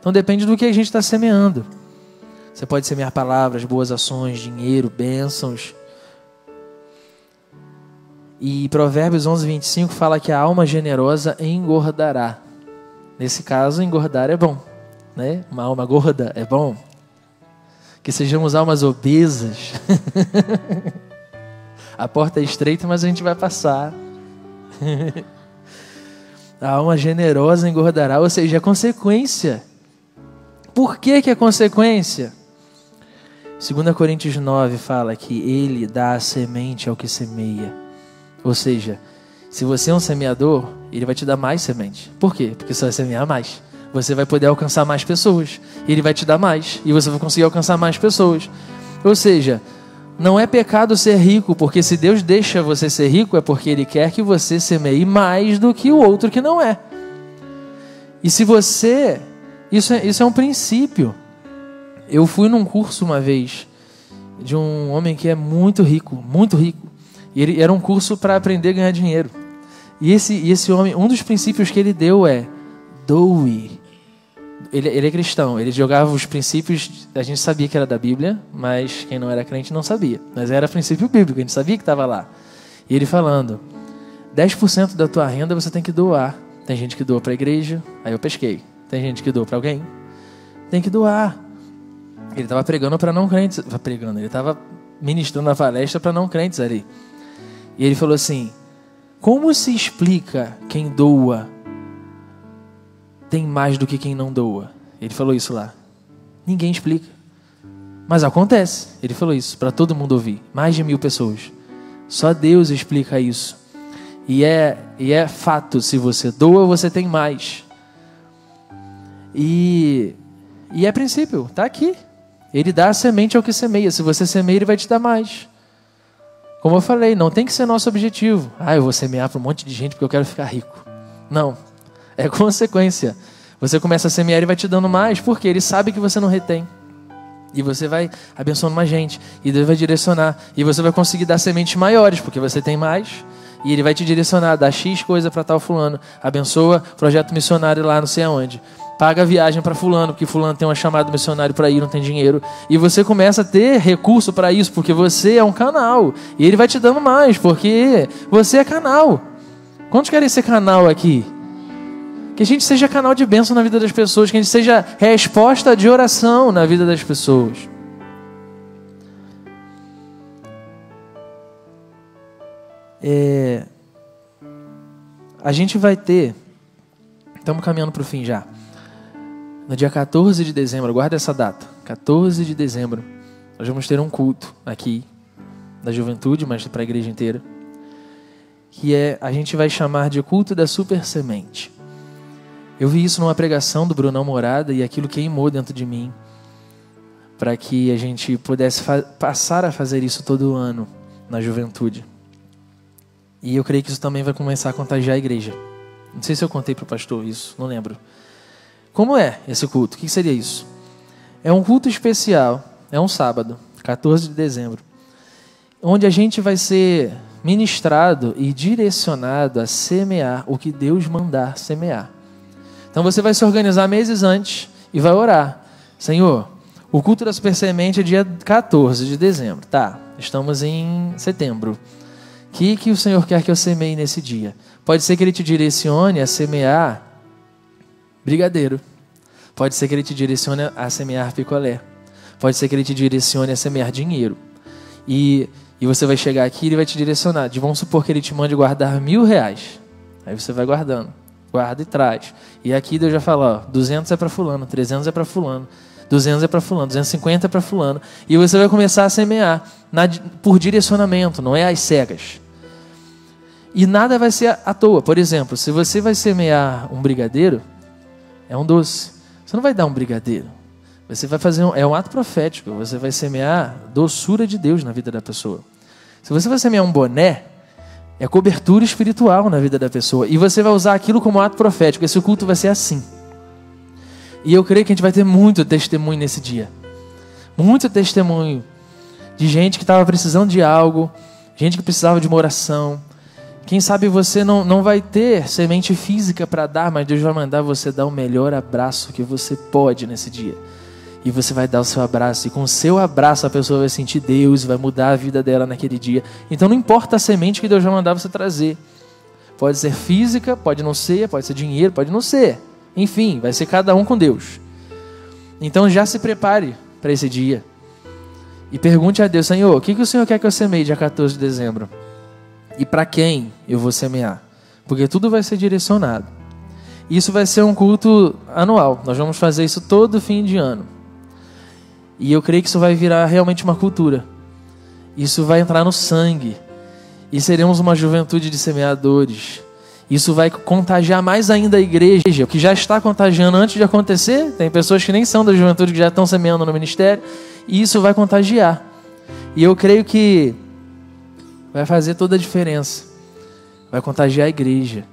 Então depende do que a gente está semeando. Você pode semear palavras, boas ações, dinheiro, bênçãos. E Provérbios 11, 25 fala que a alma generosa engordará. Nesse caso, engordar é bom, né? Uma alma gorda é bom. Que sejamos almas obesas. A porta é estreita, mas a gente vai passar. A alma generosa engordará, ou seja, é consequência. Por que é consequência? 2 Coríntios 9 fala que ele dá a semente ao que semeia. Ou seja, se você é um semeador, ele vai te dar mais semente. Por quê? Porque você vai semear mais. Você vai poder alcançar mais pessoas. Ele vai te dar mais. E você vai conseguir alcançar mais pessoas. Ou seja, não é pecado ser rico, porque se Deus deixa você ser rico, é porque Ele quer que você semeie mais do que o outro que não é. E se você... Isso é um princípio. Eu fui num curso uma vez de um homem que é muito rico, muito rico. E ele era um curso para aprender a ganhar dinheiro. E esse homem, um dos princípios que ele deu é doe. Ele é cristão, ele jogava os princípios, a gente sabia que era da Bíblia, mas quem não era crente não sabia. Mas era princípio bíblico, a gente sabia que estava lá. E ele falando, 10% da tua renda você tem que doar. Tem gente que doa para a igreja, aí eu pesquei. Tem gente que doa para alguém, tem que doar. Ele estava pregando para não crentes, ele estava ministrando a palestra para não crentes ali. E ele falou assim, como se explica quem doa tem mais do que quem não doa? Ele falou isso lá. Ninguém explica. Mas acontece. Ele falou isso para todo mundo ouvir. Mais de 1000 pessoas. Só Deus explica isso. E é fato. Se você doa, você tem mais. E é princípio. Está aqui. Ele dá a semente ao que semeia. Se você semeia, Ele vai te dar mais. Como eu falei, não tem que ser nosso objetivo. Eu vou semear para um monte de gente porque eu quero ficar rico. Não. É consequência. Você começa a semear e vai te dando mais, porque Ele sabe que você não retém. E você vai abençoando mais gente. E Deus vai direcionar. E você vai conseguir dar sementes maiores, porque você tem mais. E Ele vai te direcionar, dá X coisa para tal fulano. Abençoa projeto missionário lá não sei aonde. paga a viagem para fulano, porque fulano tem uma chamada missionário para ir, não tem dinheiro. E você começa a ter recurso para isso, porque você é um canal. E ele vai te dando mais, porque você é canal. Quantos querem ser canal aqui? Que a gente seja canal de bênção na vida das pessoas, que a gente seja resposta de oração na vida das pessoas. A gente vai ter, estamos caminhando para o fim já, no dia 14 de dezembro, guarda essa data, 14 de dezembro, nós vamos ter um culto aqui, da juventude, mas para a igreja inteira, que a gente vai chamar de culto da super semente. Eu vi isso numa pregação do Brunão Morada e aquilo queimou dentro de mim, para que a gente pudesse passar a fazer isso todo ano na juventude. E eu creio que isso também vai começar a contagiar a igreja. Não sei se eu contei para o pastor isso, não lembro. Como é esse culto? O que seria isso? É um culto especial, é um sábado, 14 de dezembro, onde a gente vai ser ministrado e direcionado a semear o que Deus mandar semear. Então você vai se organizar meses antes e vai orar. Senhor, o culto da super semente é dia 14 de dezembro. Tá, estamos em setembro. O que o Senhor quer que eu semeie nesse dia? Pode ser que Ele te direcione a semear brigadeiro. Pode ser que Ele te direcione a semear picolé. Pode ser que Ele te direcione a semear dinheiro. E você vai chegar aqui e Ele vai te direcionar. Vamos supor que Ele te mande guardar R$1.000. Aí você vai guardando. Guarda e traz. E aqui Deus já fala, ó, 200 é para fulano, 300 é para fulano, 200 é para fulano, 250 é para fulano. E você vai começar a semear por direcionamento, não é às cegas. E nada vai ser à toa. Por exemplo, se você vai semear um brigadeiro, é um doce. Você não vai dar um brigadeiro. Você vai fazer é um ato profético. Você vai semear doçura de Deus na vida da pessoa. Se você vai semear um boné, é cobertura espiritual na vida da pessoa. E você vai usar aquilo como ato profético. Esse culto vai ser assim. E eu creio que a gente vai ter muito testemunho nesse dia. Muito testemunho de gente que estava precisando de algo, gente que precisava de uma oração. Quem sabe você não vai ter semente física para dar, mas Deus vai mandar você dar o melhor abraço que você pode nesse dia. E você vai dar o seu abraço, e com o seu abraço a pessoa vai sentir Deus, vai mudar a vida dela naquele dia. Então não importa a semente que Deus vai mandar você trazer. Pode ser física, pode não ser, pode ser dinheiro, pode não ser. Enfim, vai ser cada um com Deus. Então já se prepare para esse dia. E pergunte a Deus, Senhor, o que o Senhor quer que eu semeie dia 14 de dezembro? E para quem eu vou semear? Porque tudo vai ser direcionado. Isso vai ser um culto anual. Nós vamos fazer isso todo fim de ano. E eu creio que isso vai virar realmente uma cultura. Isso vai entrar no sangue. E seremos uma juventude de semeadores. Isso vai contagiar mais ainda a igreja, o que já está contagiando antes de acontecer. Tem pessoas que nem são da juventude que já estão semeando no ministério. E isso vai contagiar. E eu creio que vai fazer toda a diferença. Vai contagiar a igreja.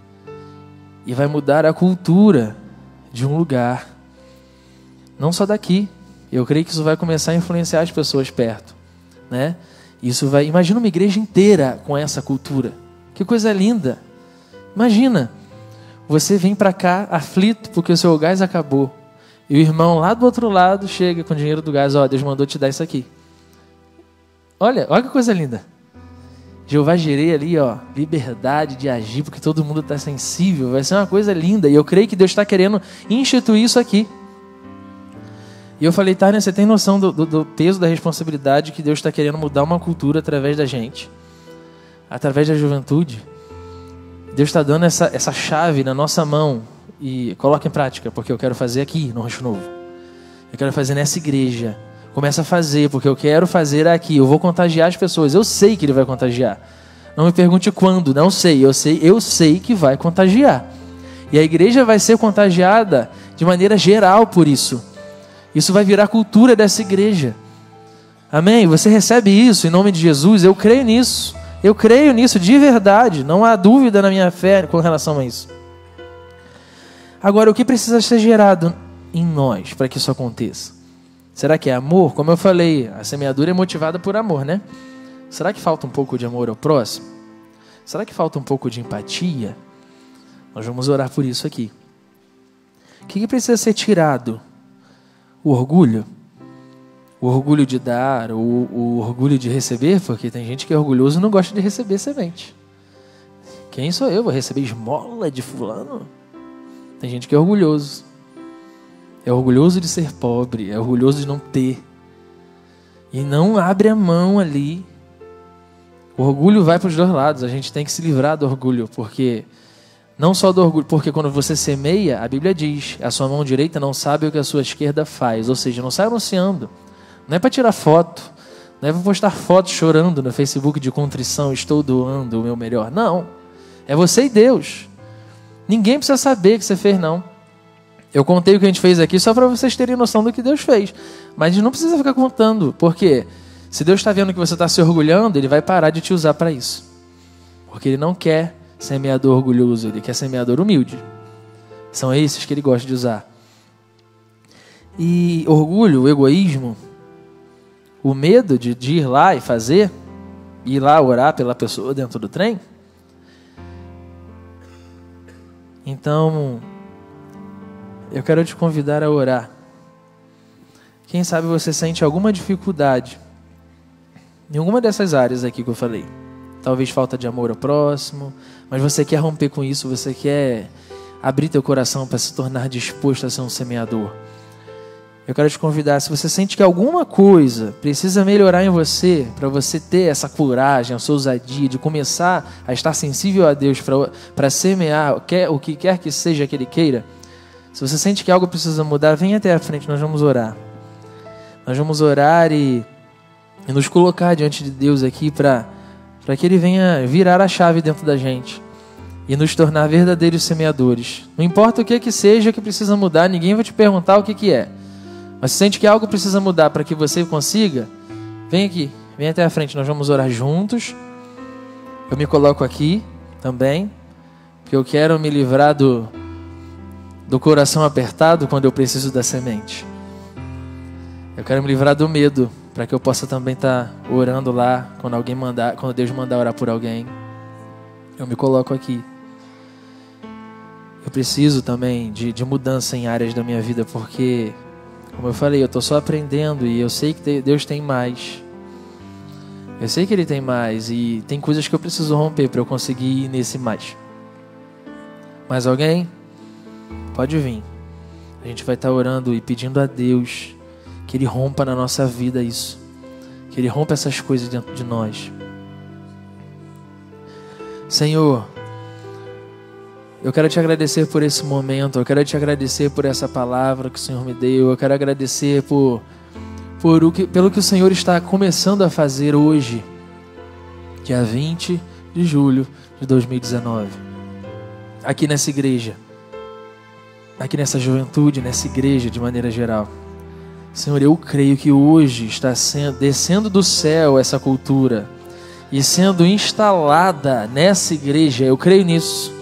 E vai mudar a cultura de um lugar. Não só daqui. Eu creio que isso vai começar a influenciar as pessoas perto, né? Isso vai... Imagina uma igreja inteira com essa cultura. Que coisa linda. Imagina. Você vem para cá aflito porque o seu gás acabou. E o irmão lá do outro lado chega com o dinheiro do gás. Ó, Deus mandou te dar isso aqui. Olha que coisa linda. Jeová Jireh ali, ó, liberdade de agir, porque todo mundo está sensível. Vai ser uma coisa linda. E eu creio que Deus está querendo instituir isso aqui. E eu falei, Tânia, você tem noção do peso da responsabilidade que Deus está querendo mudar uma cultura através da gente? Através da juventude? Deus está dando essa chave na nossa mão. E coloca em prática, porque eu quero fazer aqui, no Rancho Novo. Eu quero fazer nessa igreja. Começa a fazer, porque eu quero fazer aqui. Eu vou contagiar as pessoas. Eu sei que Ele vai contagiar. Não me pergunte quando, não sei. Eu sei que vai contagiar. E a igreja vai ser contagiada de maneira geral por isso. Isso vai virar cultura dessa igreja. Amém? Você recebe isso em nome de Jesus? Eu creio nisso. Eu creio nisso de verdade. Não há dúvida na minha fé com relação a isso. Agora, o que precisa ser gerado em nós para que isso aconteça? Será que é amor? Como eu falei, a semeadura é motivada por amor, né? Será que falta um pouco de amor ao próximo? Será que falta um pouco de empatia? Nós vamos orar por isso aqui. O que precisa ser tirado? O orgulho? O orgulho de dar, o orgulho de receber, porque tem gente que é orgulhoso e não gosta de receber semente. Quem sou eu? Vou receber esmola de fulano? Tem gente que é orgulhoso. É orgulhoso de ser pobre, é orgulhoso de não ter. E não abre a mão ali. O orgulho vai para os dois lados. A gente tem que se livrar do orgulho, porque não só do orgulho, porque quando você semeia, a Bíblia diz, a sua mão direita não sabe o que a sua esquerda faz. Ou seja, não sai anunciando. Não é para tirar foto. Não é para postar foto chorando no Facebook de contrição, estou doando o meu melhor. Não. É você e Deus. Ninguém precisa saber o que você fez, não. Eu contei o que a gente fez aqui só para vocês terem noção do que Deus fez. Mas a gente não precisa ficar contando. Por quê? Se Deus está vendo que você está se orgulhando, Ele vai parar de te usar para isso. Porque Ele não quer semeador orgulhoso, Ele quer semeador humilde. São esses que Ele gosta de usar. E orgulho, o egoísmo, o medo de ir lá e fazer, ir lá orar pela pessoa dentro do trem. Então, eu quero te convidar a orar. Quem sabe você sente alguma dificuldade em alguma dessas áreas aqui que eu falei. Talvez falta de amor ao próximo, mas você quer romper com isso, você quer abrir teu coração para se tornar disposto a ser um semeador. Eu quero te convidar, se você sente que alguma coisa precisa melhorar em você, para você ter essa coragem, a sua ousadia de começar a estar sensível a Deus para semear o que quer que seja que Ele queira, se você sente que algo precisa mudar, vem até a frente, nós vamos orar. Nós vamos orar e nos colocar diante de Deus aqui para que Ele venha virar a chave dentro da gente e nos tornar verdadeiros semeadores. Não importa o que seja que precisa mudar, ninguém vai te perguntar o que é. Mas se sente que algo precisa mudar para que você consiga, vem aqui, vem até a frente, nós vamos orar juntos. Eu me coloco aqui também, porque eu quero me livrar do coração apertado quando eu preciso da semente. Eu quero me livrar do medo, para que eu possa também estar orando lá quando Deus mandar orar por alguém. Eu me coloco aqui. Eu preciso também de mudança em áreas da minha vida, porque, como eu falei, eu estou só aprendendo e eu sei que Deus tem mais. Eu sei que Ele tem mais e tem coisas que eu preciso romper para eu conseguir ir nesse mais. Mais alguém? Pode vir. A gente vai estar orando e pedindo a Deus que Ele rompa na nossa vida isso. Que Ele rompa essas coisas dentro de nós. Senhor, eu quero te agradecer por esse momento. Eu quero te agradecer por essa palavra que o Senhor me deu. Eu quero agradecer pelo que o Senhor está começando a fazer hoje, dia 20 de julho de 2019. Aqui nessa igreja. Aqui nessa juventude, nessa igreja de maneira geral. Senhor, eu creio que hoje está descendo do céu essa cultura e sendo instalada nessa igreja. Eu creio nisso.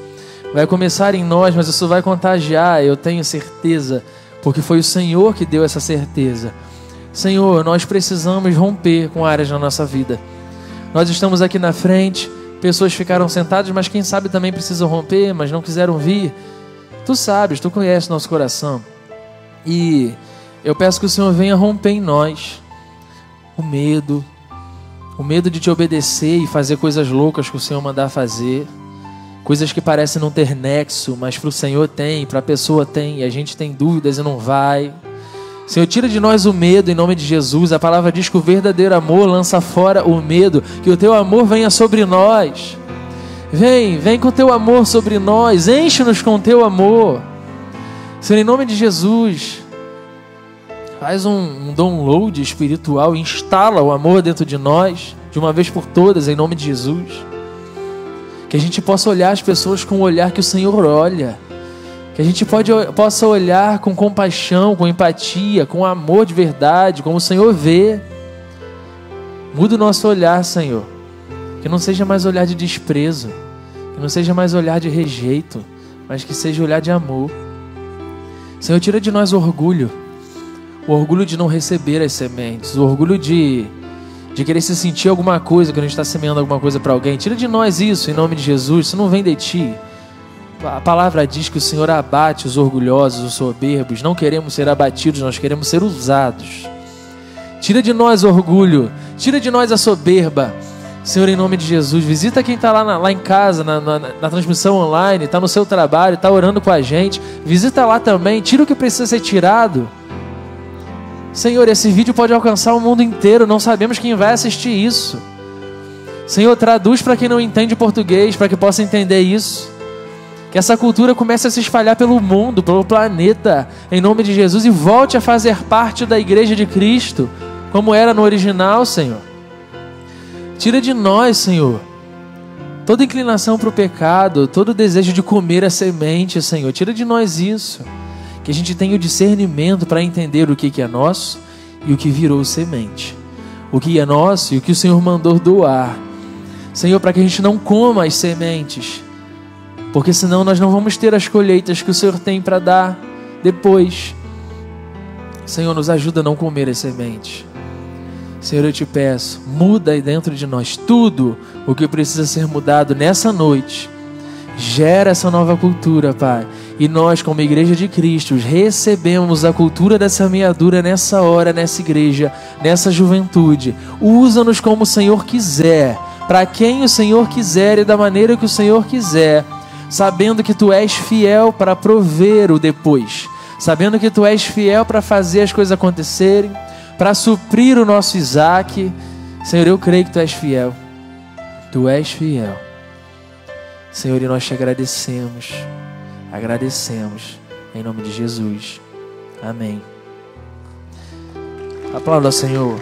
Vai começar em nós, mas isso vai contagiar, eu tenho certeza, porque foi o Senhor que deu essa certeza. Senhor, nós precisamos romper com áreas na nossa vida. Nós estamos aqui na frente, pessoas ficaram sentadas, mas quem sabe também precisam romper, mas não quiseram vir. Tu sabes, Tu conheces nosso coração. E eu peço que o Senhor venha romper em nós o medo de Te obedecer e fazer coisas loucas que o Senhor mandar fazer, coisas que parecem não ter nexo, mas para o Senhor tem, para a pessoa tem, e a gente tem dúvidas e não vai. Senhor, tira de nós o medo em nome de Jesus. A palavra diz que o verdadeiro amor lança fora o medo, que o Teu amor venha sobre nós. Vem com o Teu amor sobre nós, enche-nos com o Teu amor. Senhor, em nome de Jesus, faz um download espiritual, instala o amor dentro de nós, de uma vez por todas, em nome de Jesus. Que a gente possa olhar as pessoas com o olhar que o Senhor olha. Que a gente possa olhar com compaixão, com empatia, com amor de verdade, como o Senhor vê. Muda o nosso olhar, Senhor. Que não seja mais olhar de desprezo, que não seja mais olhar de rejeito, mas que seja olhar de amor. Senhor, tira de nós o orgulho de não receber as sementes, o orgulho de querer se sentir alguma coisa, quando a gente está semeando alguma coisa para alguém. Tira de nós isso, em nome de Jesus. Isso não vem de Ti. A palavra diz que o Senhor abate os orgulhosos, os soberbos. Não queremos ser abatidos, nós queremos ser usados. Tira de nós o orgulho, tira de nós a soberba. Senhor, em nome de Jesus, visita quem está lá em casa, na transmissão online, está no seu trabalho, está orando com a gente. Visita lá também, tira o que precisa ser tirado. Senhor, esse vídeo pode alcançar o mundo inteiro, não sabemos quem vai assistir isso. Senhor, traduz para quem não entende português, para que possa entender isso. Que essa cultura comece a se espalhar pelo mundo, pelo planeta, em nome de Jesus, e volte a fazer parte da igreja de Cristo, como era no original, Senhor. Tira de nós, Senhor, toda inclinação para o pecado, todo desejo de comer a semente, Senhor. Tira de nós isso. Que a gente tenha o discernimento para entender o que é nosso e o que virou semente. O que é nosso e o que o Senhor mandou doar. Senhor, para que a gente não coma as sementes, porque senão nós não vamos ter as colheitas que o Senhor tem para dar depois. Senhor, nos ajuda a não comer as sementes. Senhor, eu te peço, muda aí dentro de nós tudo o que precisa ser mudado nessa noite. Gera essa nova cultura, Pai. E nós, como Igreja de Cristo, recebemos a cultura da semeadura nessa hora, nessa igreja, nessa juventude. Usa-nos como o Senhor quiser, para quem o Senhor quiser e da maneira que o Senhor quiser, sabendo que Tu és fiel para prover o depois, sabendo que Tu és fiel para fazer as coisas acontecerem, para suprir o nosso Isaac. Senhor, eu creio que Tu és fiel. Tu és fiel. Senhor, e nós te agradecemos. Agradecemos. Em nome de Jesus. Amém. Aplauda ao Senhor.